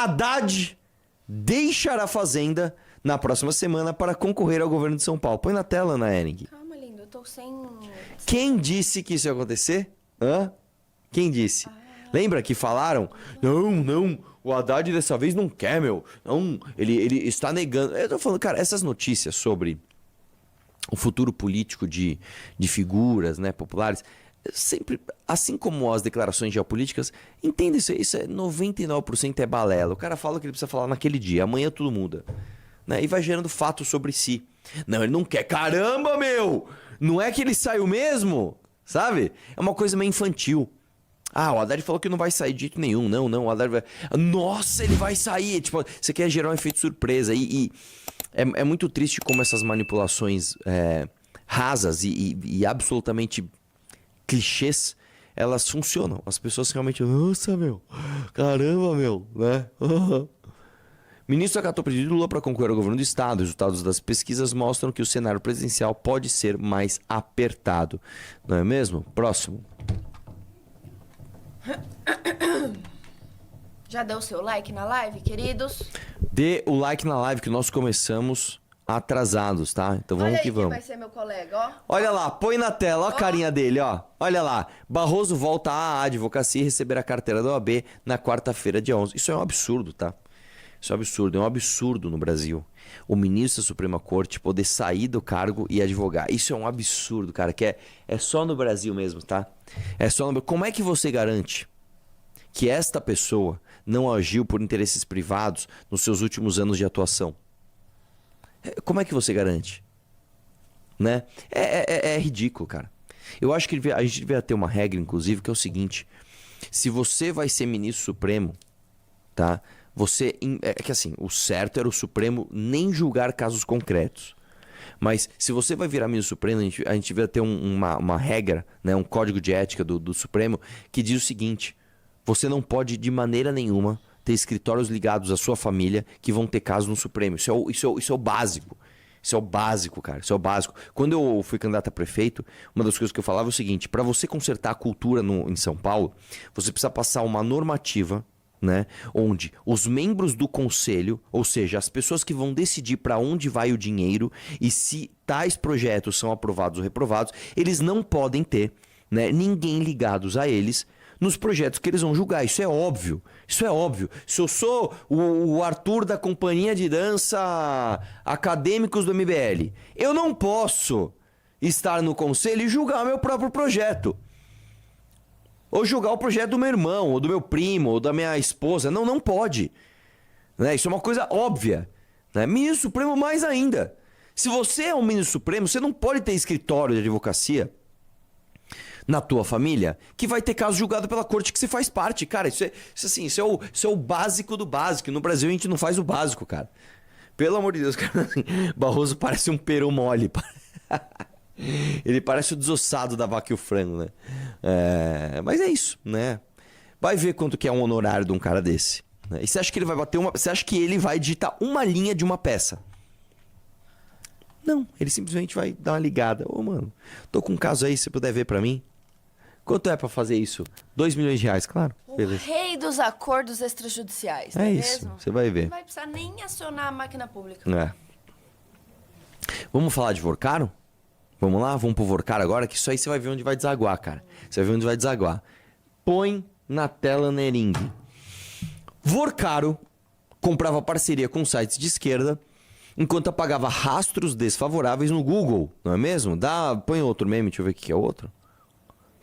Haddad deixará a Fazenda na próxima semana para concorrer ao governo de São Paulo. Põe na tela, Ana Hering. Calma, lindo, eu tô sem... Quem disse que isso ia acontecer? Hã? Quem disse? Lembra que falaram? Não, o Haddad dessa vez não quer, meu. Não, ele está negando. Eu tô falando, cara, essas notícias sobre o futuro político de figuras, né, populares, sempre, assim como as declarações geopolíticas, entenda isso é 99% é balela. O cara fala o que ele precisa falar naquele dia, amanhã tudo muda, né? E vai gerando fatos sobre si. Não, ele não quer. Caramba, meu! Não é que ele saiu mesmo, sabe? É uma coisa meio infantil. O Haddad falou que não vai sair de jeito nenhum. Não, o Haddad vai... Nossa, ele vai sair! Tipo, você quer gerar um efeito surpresa. E é muito triste como essas manipulações rasas e absolutamente clichês, elas funcionam. As pessoas realmente... Nossa, meu! Caramba, meu! Né? Ministro acatou o pedido de Lula para concorrer ao governo do estado. Os resultados das pesquisas mostram que o cenário presidencial pode ser mais apertado. Não é mesmo? Próximo. Já deu o seu like na live, queridos? Dê o like na live que nós começamos atrasados, tá? Então vamos Olha que aí vamos. quem vai ser meu colega, ó. Olha lá, põe na tela, ó a carinha dele, ó. Olha lá, Barroso volta à advocacia e receber a carteira da OAB na quarta-feira, dia 11. Isso é um absurdo, tá? Isso é um absurdo no Brasil. O ministro da Suprema Corte poder sair do cargo e advogar. Isso é um absurdo, cara, que é só no Brasil mesmo, tá? É só no... Como é que você garante que esta pessoa não agiu por interesses privados nos seus últimos anos de atuação? Como é que você garante? Né? É ridículo, cara. Eu acho que a gente devia ter uma regra, inclusive, que é o seguinte: se você vai ser ministro supremo, tá? É que assim, o certo era o Supremo nem julgar casos concretos. Mas se você vai virar ministro supremo, a gente devia ter uma regra, né, um código de ética do Supremo que diz o seguinte: você não pode de maneira nenhuma ter escritórios ligados à sua família que vão ter casos no Supremo. Isso é o básico. Isso é o básico, cara. Isso é o básico. Quando eu fui candidato a prefeito, uma das coisas que eu falava é o seguinte: para você consertar a cultura em São Paulo, você precisa passar uma normativa, né, onde os membros do conselho, ou seja, as pessoas que vão decidir para onde vai o dinheiro e se tais projetos são aprovados ou reprovados, eles não podem ter, né, ninguém ligados a eles nos projetos que eles vão julgar. Isso é óbvio. Isso é óbvio. Se eu sou o Arthur da Companhia de Dança Acadêmicos do MBL, eu não posso estar no conselho e julgar o meu próprio projeto. Ou julgar o projeto do meu irmão, ou do meu primo, ou da minha esposa. Não pode. Né? Isso é uma coisa óbvia. Né? Ministro Supremo mais ainda. Se você é um ministro supremo, você não pode ter escritório de advocacia na tua família que vai ter caso julgado pela corte que você faz parte. Cara, isso é o básico do básico. No Brasil a gente não faz o básico, cara. Pelo amor de Deus, cara. Barroso parece um peru mole. Ele parece o desossado da vaca e o frango, né? Mas é isso, né? Vai ver quanto que é um honorário de um cara desse, né? E você acha que ele vai bater você acha que ele vai digitar uma linha de uma peça? Não, ele simplesmente vai dar uma ligada. Mano, tô com um caso aí, se você puder ver pra mim. Quanto é pra fazer isso? 2 milhões de reais, claro. Beleza. O rei dos acordos extrajudiciais, não É é isso, mesmo? você vai ver. Não vai precisar nem acionar a máquina pública. Vamos falar de Vorcaro? Vamos lá? Vamos pro Vorcaro agora, que isso aí você vai ver onde vai desaguar, cara. Você vai ver onde vai desaguar. Põe na tela, Nering. Vorcaro comprava parceria com sites de esquerda enquanto apagava rastros desfavoráveis no Google, não é mesmo? Põe outro meme, deixa eu ver o que é o outro.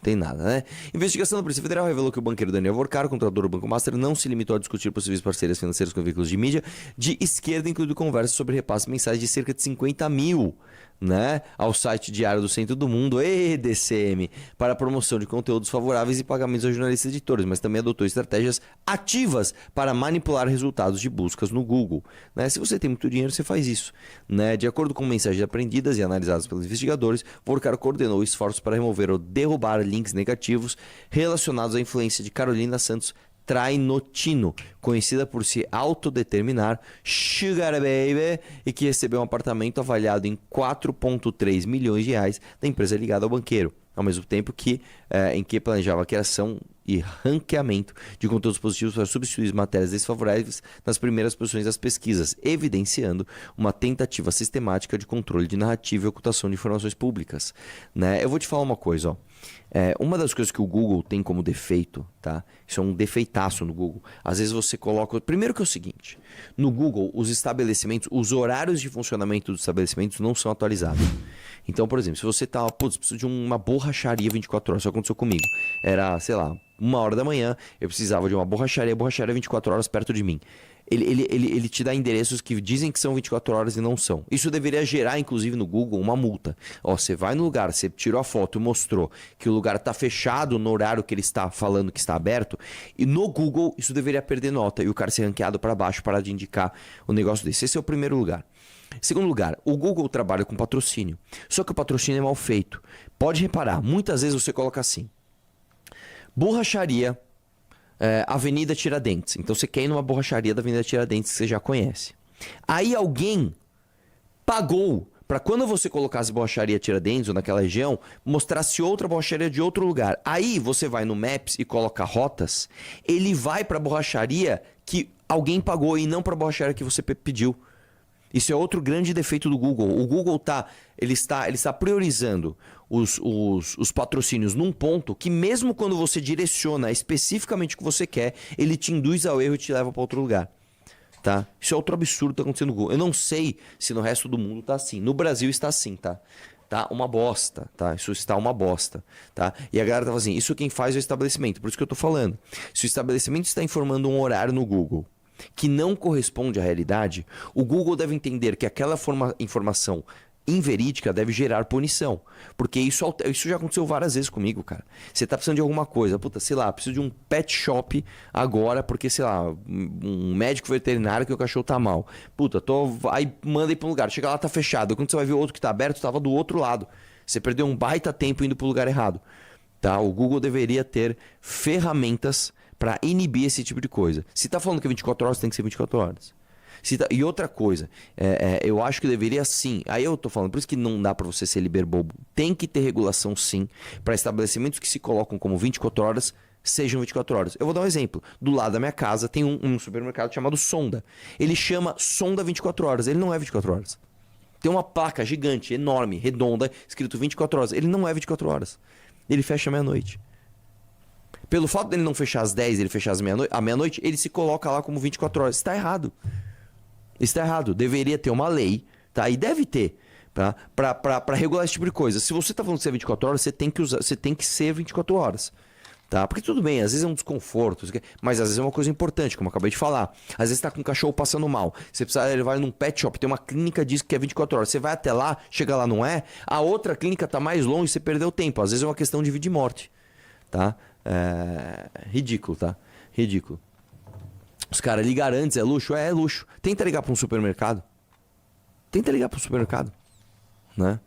Tem nada, né? Investigação da Polícia Federal revelou que o banqueiro Daniel Vorcaro, controlador do Banco Master, não se limitou a discutir possíveis parcerias financeiras com veículos de mídia de esquerda, incluindo conversas sobre repasse mensais de cerca de 50 mil, né, ao site Diário do Centro do Mundo, DCM, para promoção de conteúdos favoráveis e pagamentos aos jornalistas e editores, mas também adotou estratégias ativas para manipular resultados de buscas no Google, né? Se você tem muito dinheiro, você faz isso, né? De acordo com mensagens apreendidas e analisadas pelos investigadores, Vorcaro coordenou esforços para remover ou derrubar links negativos relacionados à influência de Carolina Santos Trainotino, conhecida por se autodeterminar Sugar Baby, e que recebeu um apartamento avaliado em 4,3 milhões de reais da empresa ligada ao banqueiro, ao mesmo tempo que em que planejava a criação e ranqueamento de conteúdos positivos para substituir matérias desfavoráveis nas primeiras posições das pesquisas, evidenciando uma tentativa sistemática de controle de narrativa e ocultação de informações públicas. Né? Eu vou te falar uma coisa, ó. Uma das coisas que o Google tem como defeito, tá? Isso é um defeitaço no Google. Às vezes você coloca... Primeiro que é o seguinte, no Google, os estabelecimentos, os horários de funcionamento dos estabelecimentos não são atualizados. Então, por exemplo, se você tá... Putz, preciso de uma borracharia 24 horas, isso aconteceu comigo. Era, sei lá, 1h da manhã, eu precisava de uma borracharia 24 horas perto de mim. Ele te dá endereços que dizem que são 24 horas e não são. Isso deveria gerar, inclusive, no Google, uma multa. Ó, você vai no lugar, você tirou a foto e mostrou que o lugar está fechado no horário que ele está falando que está aberto, e no Google isso deveria perder nota e o cara ser ranqueado para baixo para de indicar o negócio desse. Esse é o primeiro lugar. Segundo lugar, o Google trabalha com patrocínio. Só que o patrocínio é mal feito. Pode reparar, muitas vezes você coloca assim: borracharia... Avenida Tiradentes. Então você quer ir numa borracharia da Avenida Tiradentes que você já conhece. Aí alguém pagou para quando você colocasse borracharia Tiradentes ou naquela região, mostrasse outra borracharia de outro lugar. Aí você vai no Maps e coloca rotas, ele vai para a borracharia que alguém pagou e não para a borracharia que você pediu. Isso é outro grande defeito do Google. O Google ele está priorizando os patrocínios num ponto que mesmo quando você direciona especificamente o que você quer, ele te induz ao erro e te leva para outro lugar. Tá? Isso é outro absurdo que está acontecendo no Google. Eu não sei se no resto do mundo está assim. No Brasil está assim, tá? Tá uma bosta, tá? Isso está uma bosta, tá? E a galera tá falando assim, isso quem faz é o estabelecimento. Por isso que eu tô falando. Se o estabelecimento está informando um horário no Google que não corresponde à realidade, o Google deve entender que aquela informação inverídica deve gerar punição. Porque isso já aconteceu várias vezes comigo, cara. Você tá precisando de alguma coisa, puta, sei lá, preciso de um pet shop agora, porque, sei lá, um médico veterinário que o cachorro tá mal. Puta, aí manda ir pra um lugar, chega lá, tá fechado. Quando você vai ver o outro que tá aberto, tava do outro lado. Você perdeu um baita tempo indo pro lugar errado. Tá? O Google deveria ter ferramentas para inibir esse tipo de coisa. Se tá falando que é 24 horas, tem que ser 24 horas. E outra coisa, eu acho que deveria sim. Aí eu tô falando, por isso que não dá para você ser liberbobo. Tem que ter regulação sim, para estabelecimentos que se colocam como 24 horas, sejam 24 horas. Eu vou dar um exemplo. Do lado da minha casa tem um supermercado chamado Sonda. Ele chama Sonda 24 horas. Ele não é 24 horas. Tem uma placa gigante, enorme, redonda, escrito 24 horas. Ele não é 24 horas. Ele fecha meia-noite. Pelo fato dele não fechar às 10, ele fechar à meia-noite, ele se coloca lá como 24 horas. Está errado. Está errado. Deveria ter uma lei, tá? E deve ter, tá? Para regular esse tipo de coisa. Se você está falando que você é 24 horas, você tem que ser 24 horas. Tá? Porque tudo bem, às vezes é um desconforto, mas às vezes é uma coisa importante, como eu acabei de falar. Às vezes tá com um cachorro passando mal. Você precisa levar num pet shop, tem uma clínica que diz que é 24 horas. Você vai até lá, chega lá, não é? A outra clínica tá mais longe, você perdeu tempo. Às vezes é uma questão de vida e morte. Tá? Ridículo, tá? Ridículo. Os caras ligar antes é luxo? É luxo. Tenta ligar para um supermercado. Né?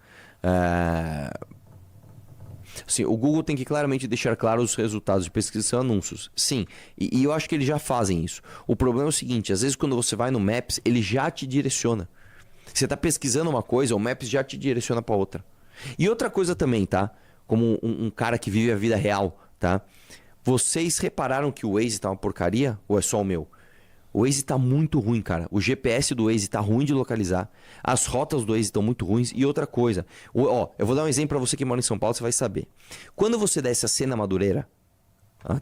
Assim, o Google tem que claramente deixar claro os resultados de pesquisa são anúncios. Sim, e eu acho que eles já fazem isso. O problema é o seguinte, às vezes quando você vai no Maps, ele já te direciona. Você está pesquisando uma coisa, o Maps já te direciona para outra. E outra coisa também, tá? Como um cara que vive a vida real, tá? Vocês repararam que o Waze tá uma porcaria? Ou é só o meu? O Waze tá muito ruim, cara. O GPS do Waze tá ruim de localizar. As rotas do Waze estão muito ruins. E outra coisa, eu vou dar um exemplo pra você que mora em São Paulo, você vai saber. Quando você desce a Sena Madureira,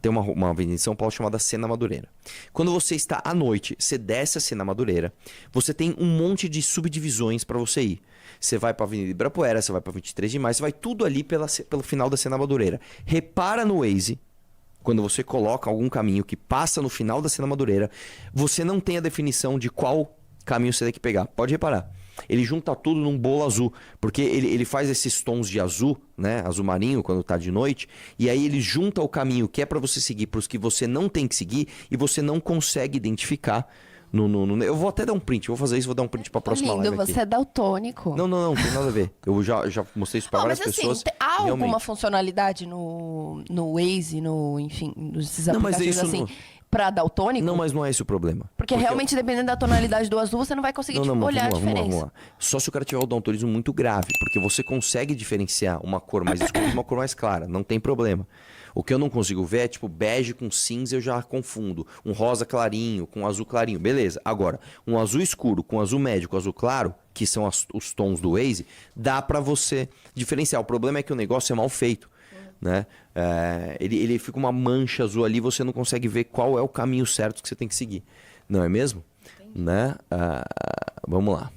tem uma avenida em São Paulo chamada Sena Madureira. Quando você está à noite, você desce a Sena Madureira, você tem um monte de subdivisões pra você ir. Você vai pra Avenida Ibirapuera, você vai pra 23 de Maio, você vai tudo ali pelo final da Sena Madureira. Repara no Waze. Quando você coloca algum caminho que passa no final da Sena Madureira, você não tem a definição de qual caminho você tem que pegar. Pode reparar. Ele junta tudo num bolo azul, porque ele faz esses tons de azul, né? Azul marinho quando tá de noite, e aí ele junta o caminho que é para você seguir para os que você não tem que seguir e você não consegue identificar. Eu vou até dar um print, vou fazer isso, vou dar um print pra próxima lindo, live aqui. você é daltônico. Não tem nada a ver. Eu já mostrei isso pra várias pessoas. Mas assim, há alguma realmente. funcionalidade no Waze, enfim, nos Não, mas aplicativos isso assim, pra daltônico? Não, mas não é esse o problema. Porque Porque realmente, dependendo da tonalidade do azul, você não vai conseguir Não, mas olhar a diferença. vamos lá. Só se o cara tiver o odontolismo muito grave, porque você consegue diferenciar uma cor mais escura de uma cor mais clara, não tem problema. O que eu não consigo ver é tipo bege com cinza, eu já confundo. Um rosa clarinho com azul clarinho, beleza. Agora, um azul escuro com azul médio com azul claro, que são os tons do Waze, dá pra você diferenciar. O problema é que o negócio é mal feito, né? Ele fica uma mancha azul ali, você não consegue ver qual é o caminho certo que você tem que seguir. Não é mesmo? Né? Vamos lá.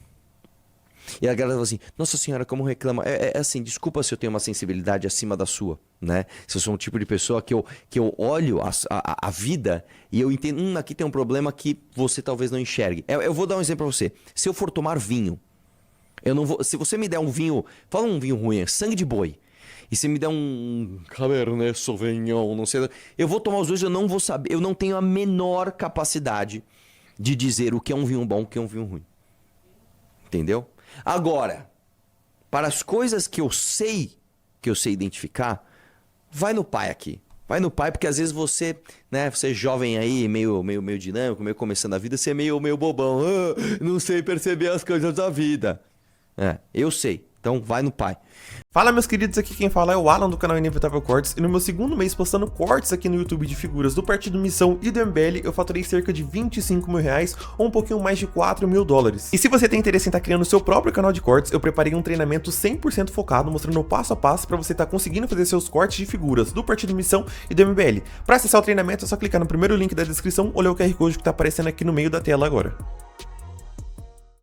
E a galera fala assim, nossa senhora, como reclama. É assim, desculpa se eu tenho uma sensibilidade acima da sua, né? Se eu sou um tipo de pessoa que eu olho a vida e eu entendo, aqui tem um problema que você talvez não enxergue. Eu vou dar um exemplo pra você. Se eu for tomar vinho, eu não vou. Se você me der um vinho, fala um vinho ruim, sangue de boi. E se me der um Cabernet Sauvignon, não sei, eu vou tomar os dois, eu não vou saber, eu não tenho a menor capacidade de dizer o que é um vinho bom, o que é um vinho ruim. Entendeu? Agora, para as coisas que eu sei identificar, vai no pai aqui. Vai no pai, porque às vezes você, né, você é jovem aí, meio dinâmico, meio começando a vida, você é meio bobão. Não sei perceber as coisas da vida. Eu sei. Então vai no pai. Fala, meus queridos, aqui quem fala é o Alan do canal Inevitável Cortes, e no meu segundo mês postando cortes aqui no YouTube de figuras do Partido Missão e do MBL, eu faturei cerca de 25 mil reais ou um pouquinho mais de 4 mil dólares. E se você tem interesse em estar criando o seu próprio canal de cortes, eu preparei um treinamento 100% focado, mostrando o passo a passo para você estar conseguindo fazer seus cortes de figuras do Partido Missão e do MBL. Para acessar o treinamento é só clicar no primeiro link da descrição ou ler o QR Code que está aparecendo aqui no meio da tela agora.